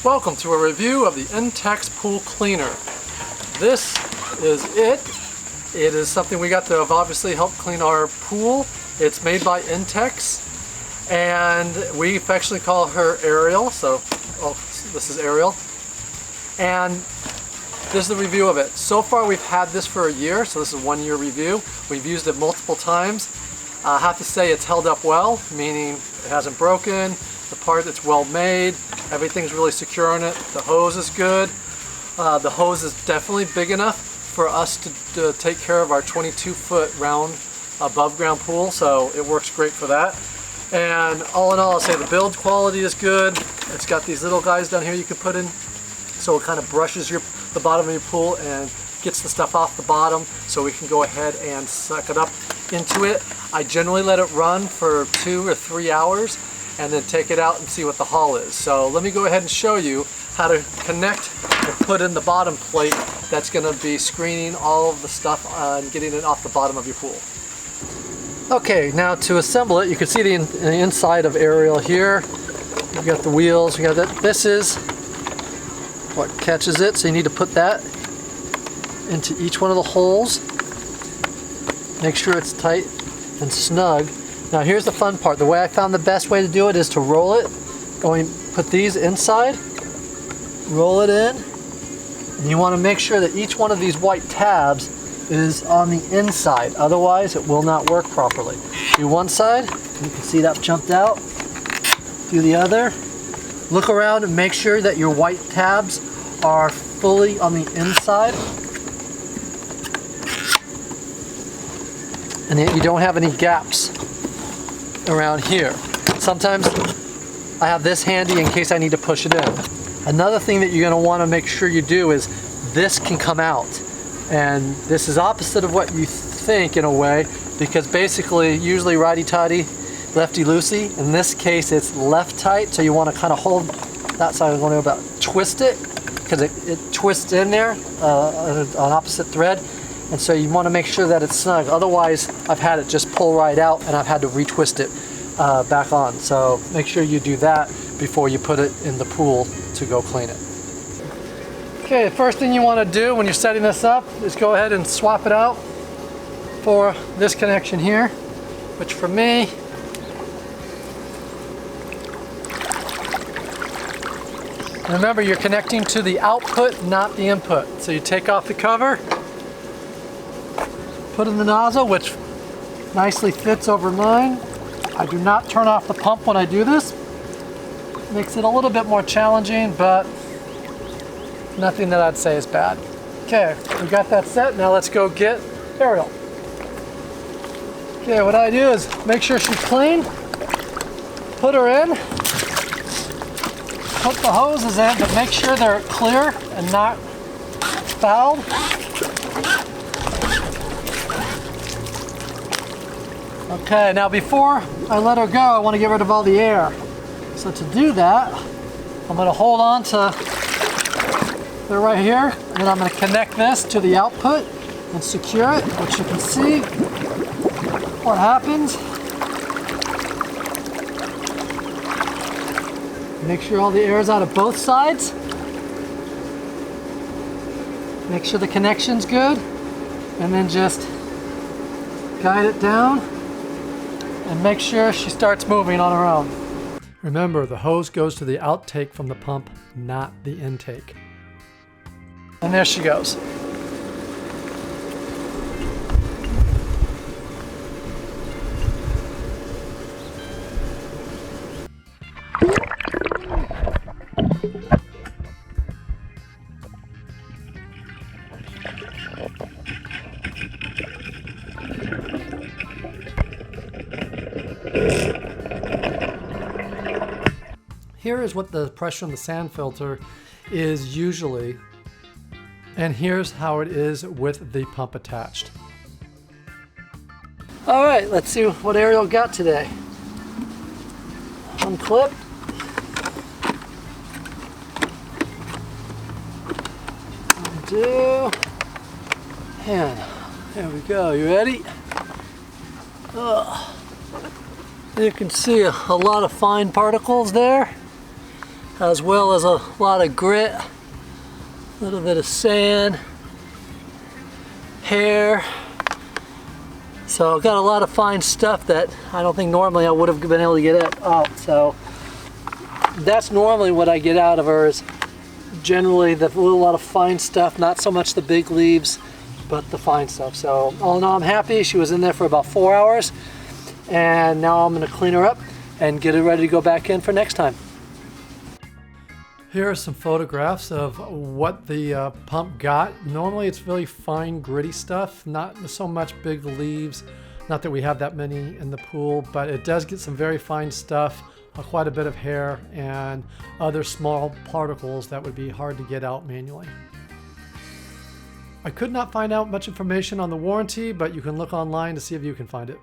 Welcome to a review of the Intex Pool Cleaner. This is it. It is something we got to have obviously help clean our pool. It's made by Intex, and we affectionately call her Ariel. So, this is Ariel. And this is the review of it. So far we've had this for a year, so this is a 1 year review. We've used it multiple times. I have to say it's held up well, meaning it hasn't broken. The part that's well made, everything's really secure on it. The hose is good. The hose is definitely big enough for us to take care of our 22-foot round above ground pool, so it works great for that. And all in all, I'll say the build quality is good. It's got these little guys down here you can put in, so it kind of brushes the bottom of your pool and gets the stuff off the bottom, so we can go ahead and suck it up into it. I generally let it run for 2 or 3 hours and then take it out and see what the haul is. So let me go ahead and show you how to connect and put in the bottom plate that's going to be screening all of the stuff and getting it off the bottom of your pool. Okay, now to assemble it, you can see the inside of Ariel here. You've got the wheels, you got that. This is what catches it, so you need to put that into each one of the holes. Make sure it's tight and snug. Now here's the fun part. The way I found the best way to do it is to roll it. Put these inside, roll it in, and you want to make sure that each one of these white tabs is on the inside. Otherwise it will not work properly. Do one side, you can see that jumped out. Do the other. Look around and make sure that your white tabs are fully on the inside and that you don't have any gaps around here. Sometimes I have this handy in case I need to push it in. Another thing that you're going to want to make sure you do is this can come out, and this is opposite of what you think in a way, because basically usually righty-tighty, lefty-loosey. In this case it's left tight, so you want to kind of hold that side. I'm going to about twist it because it twists in there on opposite thread. And so you want to make sure that it's snug. Otherwise, I've had it just pull right out and I've had to retwist it back on. So make sure you do that before you put it in the pool to go clean it. Okay, the first thing you want to do when you're setting this up is go ahead and swap it out for this connection here, which for me, remember you're connecting to the output, not the input. So you take off the cover, put in the nozzle, which nicely fits over mine. I do not turn off the pump when I do this. Makes it a little bit more challenging, but nothing that I'd say is bad. Okay, we got that set. Now let's go get Ariel. Okay, what I do is make sure she's clean, put her in, put the hoses in, but make sure they're clear and not fouled. Okay, now before I let her go, I want to get rid of all the air. So to do that, I'm going to hold on to her right here, and then I'm going to connect this to the output and secure it, which you can see what happens. Make sure all the air is out of both sides. Make sure the connection's good, and then just guide it down and make sure she starts moving on her own. Remember, the hose goes to the outtake from the pump, not the intake. And there she goes. Here is what the pressure on the sand filter is usually, and here's how it is with the pump attached. All right, let's see what Ariel got today. Unclip. Undo. And there we go. You ready? You can see a lot of fine particles there. as well as a lot of grit, a little bit of sand, hair. So I've got a lot of fine stuff that I don't think normally I would have been able to get out. So that's normally what I get out of her, is generally a lot of fine stuff, not so much the big leaves, but the fine stuff. So all in all, I'm happy. She was in there for about 4 hours, and now I'm going to clean her up and get her ready to go back in for next time. Here are some photographs of what the pump got. Normally it's really fine, gritty stuff, not so much big leaves. Not that we have that many in the pool, but it does get some very fine stuff, quite a bit of hair and other small particles that would be hard to get out manually. I could not find out much information on the warranty, but you can look online to see if you can find it.